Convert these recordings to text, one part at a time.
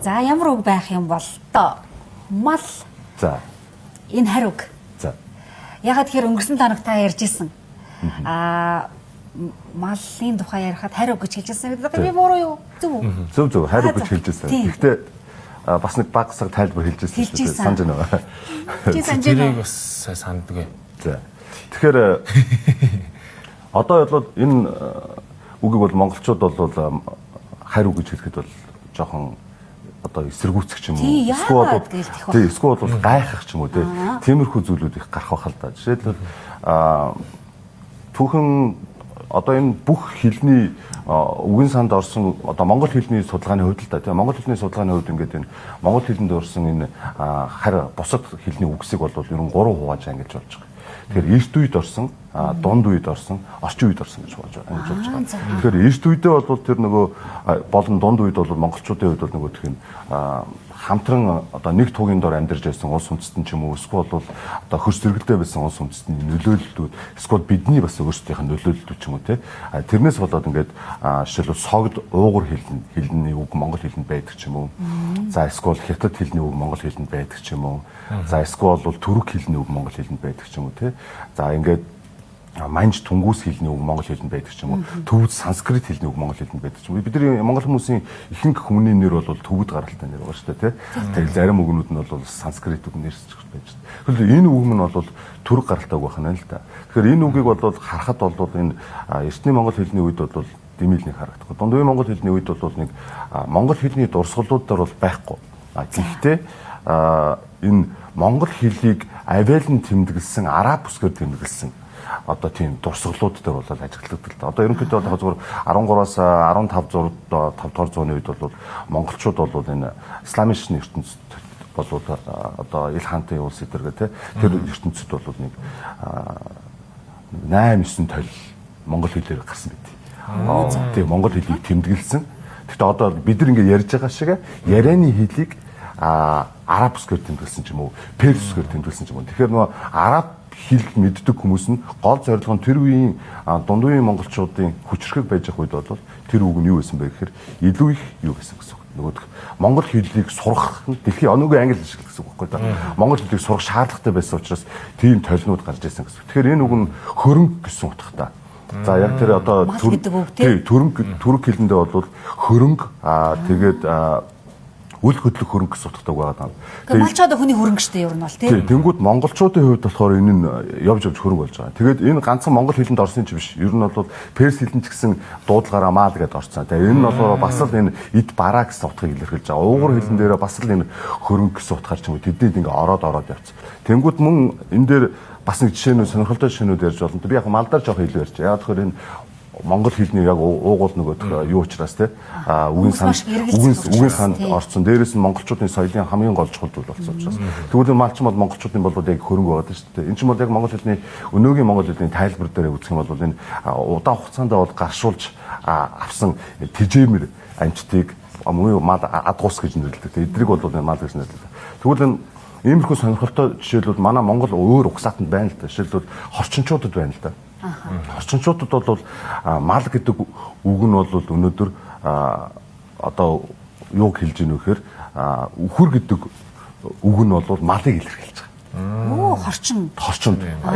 За ямар үг байх юм бол тоо мал. За. Энэ харь үг. За. Ягаад тэгэхээр өнгөрсөн тоног та ярьжсэн. Малын тухай ярихад харь үг гэж хэлжсэн. Би буруу юу? Зөв үү? Зөв харь үг гэж хэлжсэн. Гэхдээ бас нэг багсаг тайлбар хэлжсэн шүү дээ. Санаж байна. Тэрийг бас санддаг. За. Тэгэхээр одоо бол энэ үгийг бол монголчууд бол харь үг гэж хэлэхэд бол жоохон одоо эсэргүүцэх ч юм уу. Эсвэл бол гайхах ч юм уу тиймэрхүү зүйлүүд их гарах байх л да. Жишээлбэл түүхэн одоо энэ бүх хэлний үгийн санд орсон одоо монгол хэлний судалгааны хувьд л да тийм монгол хэлний судалгааны хувьд ингээд энэ монгол хэлэнд орсон энэ харь бусад хэлний үгсийг бол ер нь 3 хувааж ангилж болж байгаа. Тэгэхээр эрт үед орсон, дунд үед орсон, орчин үед орсон гэж ангилж болж байгаа. Тэгэхээр эрт үедээ бол тэр нөгөө болон дунд үед бол монголчуудын үед бол нөгөө тийм хамтран одоо нэг тугийн дор амьдарч байсан улс үндэстэн ч юм уу эсвэл бол одоо хөрс зэрэгэлдээ байсан улс үндэстний нөлөөллүүд эсвэл бидний бас өөрсдийнх нь нөлөөллүүд ч юм уу те тэрнээс болоод ингээд жишээлбэл согд уугур хэлний үг монгол хэлэнд байдаг ч юм уу за эсвэл хятад хэлний үг монгол хэлэнд байдаг ч юм уу за эсвэл бол түрк хэлний үг монгол хэлэнд байдаг ч юм уу те за ингээд манж тунгус хэлний үг монгол хэлэнд байдаг ч юм уу төвд санскрит хэлний үг монгол хэлэнд байдаг ч юм уу бидний монгол хүмүүсийн ихэнх хүмүүний нэр бол төвд гаралтай нэр байгаа шүү дээ тийм зарим үгнүүд нь бол санскрит үг нэрсэж байж байна. Тэгэхээр энэ үг нь бол түрк гаралтай үг байна л да. Тэгэхээр энэ үгийг бол харахад бол энэ эртний монгол хэлний үед бол дэмийлнийг харагдах. Дунд үеийн монгол хэлний үед бол нэг монгол хэлний дурсгалууд дээр бол байхгүй. Гэхдээ энэ монгол хэлийг авиалн тэмдэглэсэн араб бүсгээр тэмдэглэсэн одоо тийм дурсгалууд дээр бол ажиглагддаг л да. Одоо ерөнхийдөө бол зөвхөн 13-аас 15 дугаар зууны үед бол монголчууд бол энэ исламын шин ертөнцид бол одоо ил хаантай улс эдэргээ тэр ертөнцид бол нэг 8-9 тойл монгол хэлээр гарсан байт. Тийм монгол хэлийг тэмдэглэсэн. Гэхдээ одоо бид нар ингэ ярьж байгаа шиг ярианы хэлийг араб бүсгээр тэмдэглэсэн ч юм уу, перс бүсгээр тэмдэглэсэн ч юм уу. Тэгэхээр нөгөө араб хэл мэддэг хүмүүс нь гол зорилго нь тэр үеийн дунд үеийн монголчуудын хүчрхэг байж байгаа үед бол тэр үг нь юу байсан бэ гэхээр илүү их юу гэсэн үг. Нөгөөх монгол хэллийг сурах нь дэлхийн өнөөгийн англи хэл шиг гэсэн үг байхгүй да. Монгол хэллийг сурах шаардлагатай байсан учраас тийм толинууд гарч ирсэн гэсэн. Тэгэхээр энэ үг нь хөрөнгө гэсэн утгатай. За яг тэр одоо түрк хэлэндээ бол хөрөнгө тэгээд үл хөдлөх хөрөнгө гэсэн утгатай байгаа даа. Тэгээд малчууд хүний хөрөнгө штэ ер нь бол тийм. Тэнгүүд монголчуудын хувьд болохоор энэ нь явж хөрөнгө болж байгаа. Тэгээд энэ ганцхан монгол хэлэнд орсон ч биш. Ер нь бол перс хэлэнд ч гэсэн дуудлагаараа маал гэдээ орсон. Тэгээд энэ нь бол бас л энэ эд бараа гэсэн утгыг илэрхийлж байгаа. Уугур хэлэн дээрээ бас л энэ хөрөнгө гэсэн утгаар ч юм уу тэднийд ингээ ороод явцсан. Тэнгүүд мөн энэ дээр бас нэг жишээнүүд сонирхолтой жишээнүүд ярьж болно. Би яг малдаар жоох илүү ярьж. Яг тэгэхээр энэ монгол хэлний яг уугуул нөгөө юу учраас те үгийн санд орсон. Дээрээс нь монголчуудын соёлын хамгийн гол чухал зүйл болсон учраас. Тэгвэл малчин бол монголчуудын болоод яг хөрөнгө байгаа шүү дээ. Энэ ч бол яг монгол хэлний өнөөгийн монгол хэлний тайлбар дээр үзэх юм бол энэ удаан хугацаанд бол гаршуулж авсан тэжээмэр амжтыг муу мал адгуус гэж нэрлэдэг. Эдрийг бол мал гэж нэрлэдэг. Тэгвэл энэ иймэрхүү сонирхолтой жишээлүүд манай монгол өөр угсаатанд байна л да. Жишээлбэл хорчинчуудад байна л да. Орчинчуудад бол мал гэдэг үг нь бол өнөөдөр одоо юуг хэлж ийнө вэхээр үхэр гэдэг үг нь бол малыг илэрхийлж байгаа. Оо хорчин.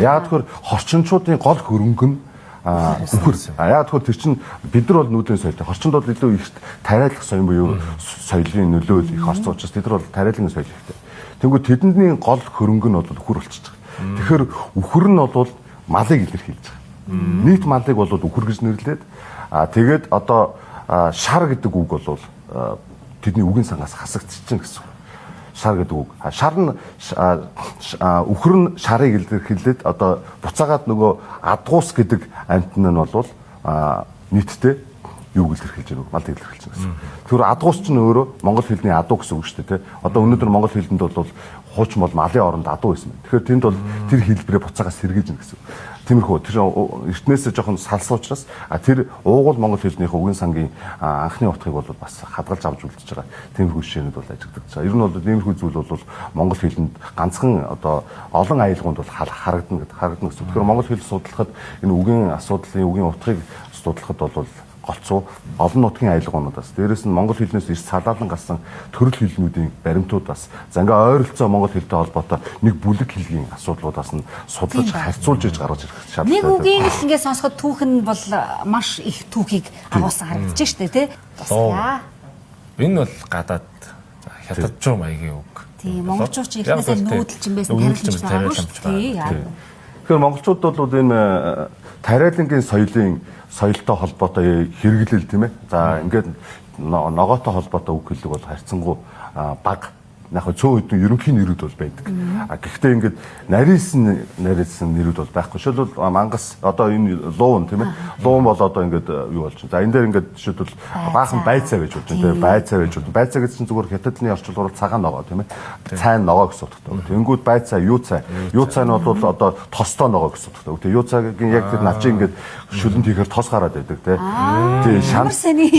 Яг тэгэхээр хорчинчуудын гол хөрөнгө нь үхэр. Яг тэгэхээр тэр чинь бид нар бол нүүдлийн соёл. Хорчинд бол илүү их тариалах соён буюу соёлын нөлөө их орсон учраас тэд нар бол тариалан соёл ихтэй. Тэгвэл тэдний гол хөрөнгө нь бол үхэр болчихж байгаа. Тэгэхээр үхэр нь бол малыг илэрхийлж байгаа. Нийт малыг бол үхэр гэж нэрлээд тэгээд одоо шар гэдэг үг бол тэдний үгийн сангаас хасагдчихна гэсэн үг. Шар гэдэг үг. Шар нь үхэр нь шарыг илэрхийлээд одоо буцаагаад нөгөө адгуус гэдэг амтны нь бол нийтдээ юуг илэрхийлж байгаа малыг илэрхийлж байгаа гэсэн. Тэр адгуус чинь өөрөө монгол хэлний адуу гэсэн үг шүү дээ. Одоо өнөөдөр монгол хэлэнд бол хуучин бол малын оронд адуу байсан байна. Тэгэхээр тэнд бол тэр хэлбэрээ буцаагаа сэргээж гэнэ гэсэн. Тиймэрхүү тэр эртнээсээ жоохон салсан учраас тэр уугуул монгол хэлнийхээ үгийн сангийн анхны утгыг бол бас хадгалж авч үлдэж байгаа. Тиймэрхүү жишээнүүд бол ажиглагдаж байгаа. Ер нь бол тиймэрхүү зүйл бол монгол хэлэнд ганцхан одоо олон аюулгуунд бол харагдана гэсэн. Тэгэхээр монгол хэл судлахад энэ үгийн асуудлын үгийн утгыг судлахад бол голцоо олон нутгийн аялгуунуудаас дээрэс нь монгол хэлнээс ирс салаалan гарсан төрөл хэлнүүдийн баримтуудаас за ингээ ойролцоо монгол хэлтэй холбоотой нэг бүлэг хэлгийн асуудлуудаас нь судлаж харьцуулж иж гаргаж ирэх шаардлагатай. Нэг үгийг л ингээ сонсоход түүх нь бол маш их түүхийг агуулсан харагдаж штэ тий. Энэ бол гадаад хятадчуу маягийн үг. Тийм монголчууд ч ихнээсээ нүүдэлч юм байсан тариаланч байгаа. Тэгэхээр монголчууд бол энэ тариалангийн соёлтой холбоотой хэрэглэл тийм ээ. За ингээд ногоотой холбоотой үг хэллэг бол харьцангуй бага. Яг цөөн хэдэн ерөнхий нэрүүд бол байдаг. Гэхдээ ингээд нарийнсан нэрүүд бол байхгүй. Жишээлбэл мангас одоо энэ луун тийм ээ. Луун бол одоо ингээд юу болж байна. За энэ дээр ингээд жишээлбэл баахан байцаа гэж болж байна. Тийм байцаа гэж болж. Байцаа гэсэн чинь зүгээр хятадны орчуулгаар цагаан ногоо тийм ээ. Цайн ногоо гэсэн утгатай. Тэнгүүд байцаа юу цай. Юу цай нь бол одоо тостой ногоо гэсэн утгатай. Тэгээ юу цайгийн яг тэр навчи ингээд шүлэнд хийхээр тос гараад байдаг тийм.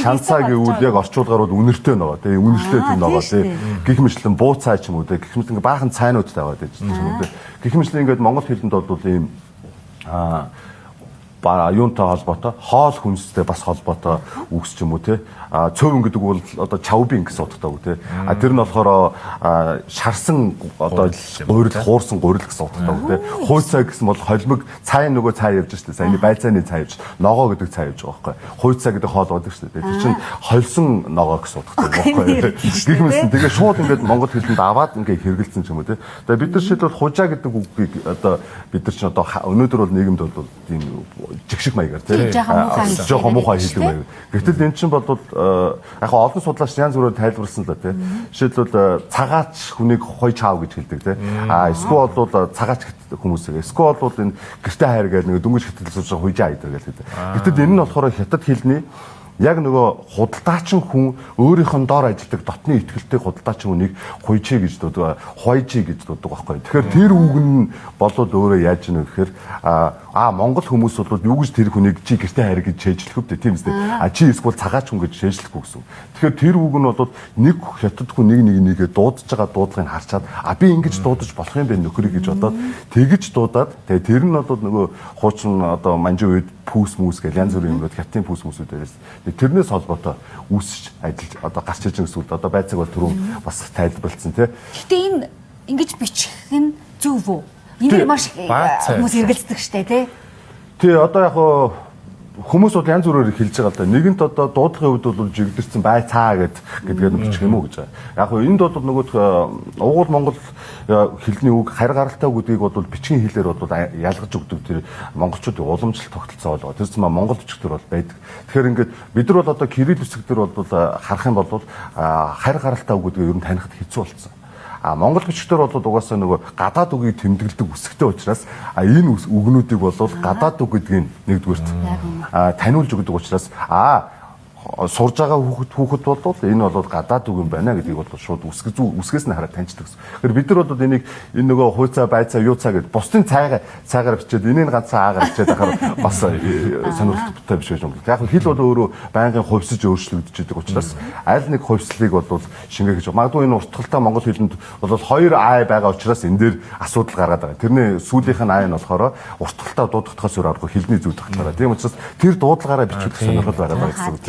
Шанцаа гэвэл яг орчуулгаар бол үнэртэй ногоо тийм. Үнэртэй тийм ногоо тийм. Гэх мэтлэн буу цай ч юм уу те гэх мэт ингээ баахан цайнууд таваад байж тийм үү те гэх мэт ингээд монгол хэлэнд бол ийм юунтай холбоотой хоол хүнстэй бас холбоотой үгс ч юм уу те цөөвөн гэдэг бол одоо чавбин гэсэн утгатай үг те тэр нь болохоор шарсан одоо гурил хуурсан гурил гэсэн утгатай үг те хууцаа гэсэн бол холимог цай нөгөө цай явж штэ саяны байцааны цай явж ногоо гэдэг цай явж байгаа байхгүй хууцаа гэдэг хоол байдаг штэ тэр чинь холсон ногоо гэсэн утгатай байхгүй гэх мэт тэгээ шууд ингээд монгол хэлэнд аваад ингээд хэрэгэлсэн ч юм уу те тэгээ бид нар шийдвэл хужаа гэдэг үгийг одоо бид нар чинь одоо өнөөдөр бол нийгэмд бол тийм жигшиг маягаар тийм жоохон муухай хэлдэг маяг. Гэтэл энэ чинь бол яг олон судлаач янз бүрээр тайлбарласан л да тийм. Жишээлбэл цагаач хүнийг хой чаав гэж хэлдэг тийм. Эсвэл бол цагаач хүмүүсээ. Эсвэл бол энэ гэрте хайр гэдэг нэг дөнгөж хятад хэлсэж хуйжаа айдар гэж хэлдэг. Гэтэл энэ нь болохоор хятад хэлний яг нөгөө худалдаачин хүн өөрийнх нь доор ажилладаг дотны ихтгэлтэй худалдаачин хүнийг хуйчи гэж дууддаг, хойжи гэж дууддаг байхгүй. Тэгэхээр тэр үг нь болоод өөрөө яаж ийнө гэхээр монгол хүмүүс бол юу гэж тэр хүнийг чи гэрте хайр гэж шээжлэх үвдэ тийм үстэй. Чи эсвэл цагаач хүн гэж шээжлэхгүй гэсэн. Тэгэхээр тэр үг нь бол нэг хятад хүн нэгээ дуудаж байгаа дуудлагыг харчаад би ингэж дуудаж болох юм бэ нөхрийг гэж бодоод тэгэж дуудаад тэгээ тэр нь бол нөгөө хуучин одоо манжин үед пүүс мүс гэл янз бүрийн юмуд хятадын пүүс мүсүүдээс тэрнээс холбоотой үүсэж ажиллаж одоо гарч иж гэсэн үг одоо байцааг бол түрүүн бас тайлбарлалцсан тий. Гэтэ энэ ингэж бичих нь зөв үү? Энэ маш хүмүүс эргэлздэг штэ тий. Тий одоо яг хүмүүс бол янз бүрээр хэлж байгаа л да. Нэгэнт одоо дуудлагын үед бол жигдэрсэн байцаа гэдгээр нь бичих юм уу гэж. Яг энд бол нөгөө угуул монгол хэлний үг харь гаралтай үгдгийг бол бичгийн хэлээр бол ялгаж өгдөг тэр монголчуудын уламжлалт тогтолцоо болгоо. Тэр зам монгол бичгээр бол байдаг. Тэгэхээр ингээд бид нар бол одоо кирилл үсэг дээр бол харах юм бол харь гаралтай үгдгийг ер нь танихд хэцүү болсон. Монгол бичгээр бол угаасаа нөгөө гадаад үгийг тэмдэглэдэг үсгтэй учраас энэ үгнүүдийг бол гадаад үг гэдгийг нэгдүгээрт таниулж өгдөг учраас сурж байгаа хүүхэд бол энэ бол гадаад үг юм байна гэдгийг бол шууд үсгээс нь хараад таньчихдаг гэсэн. Тэгэхээр бид нар бол энийг энэ нөгөө хуйцаа байцаа юу цаа гэдэг бусдын цайгаар бичээд энийг ганцхан аагаар бичээд ахаар бас сонирхолтой биш байж юм. Яг хэл бол өөрөө байнгын хувьсаж өөрчлөгдөж идэг учраас аль нэг хувьслыг бол шингээх гэж. Магадгүй энэ уртгалтай монгол хэлэнд бол хоёр аа байгаа учраас энэ дээр асуудал гаргаад байгаа. Тэрний сүүлийнх нь аа нь болохоор уртгалтай дуудахтахаас өөр аргагүй хэлний зүй тахлаараа. Тийм учраас тэр дуудлагаараа бичүүлэх сонирхол байгаа гэсэн үг.